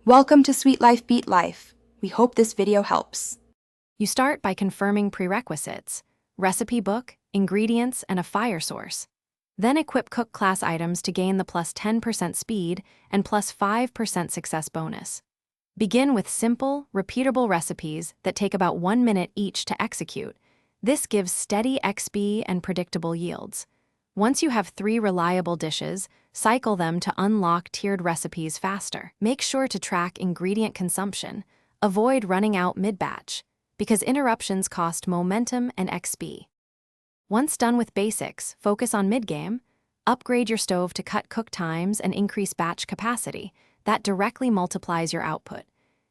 Welcome to Sweet Life Beat Life. We hope this video helps. You start by confirming prerequisites: recipe book, ingredients, and a fire source. Then equip cook class items to gain the plus 10% speed and plus 5% success bonus. Begin with simple, repeatable recipes that take about 1 minute each to execute. This gives steady XP and predictable yields. Once you have 3 reliable dishes, cycle them to unlock tiered recipes faster. Make sure to track ingredient consumption. Avoid running out mid-batch, because interruptions cost momentum and XP. Once done with basics, focus on mid-game. Upgrade your stove to cut cook times and increase batch capacity. That directly multiplies your output.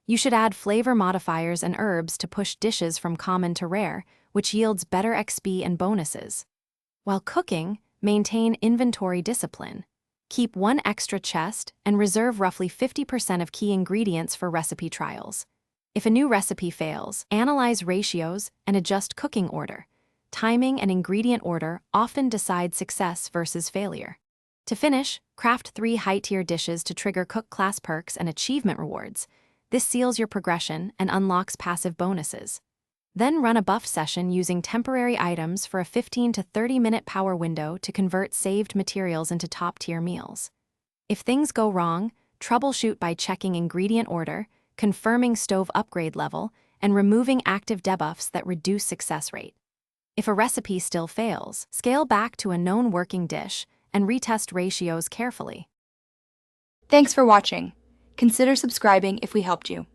You should add flavor modifiers and herbs to push dishes from common to rare, which yields better XP and bonuses. While cooking, maintain inventory discipline. Keep 1 extra chest and reserve roughly 50% of key ingredients for recipe trials. If a new recipe fails, analyze ratios and adjust cooking order. Timing and ingredient order often decide success versus failure. To finish, craft 3 high-tier dishes to trigger cook class perks and achievement rewards. This seals your progression and unlocks passive bonuses. Then run a buff session using temporary items for a 15 to 30-minute power window to convert saved materials into top-tier meals. If things go wrong, troubleshoot by checking ingredient order, confirming stove upgrade level, and removing active debuffs that reduce success rate. If a recipe still fails, scale back to a known working dish and retest ratios carefully. Thanks for watching. Consider subscribing if we helped you.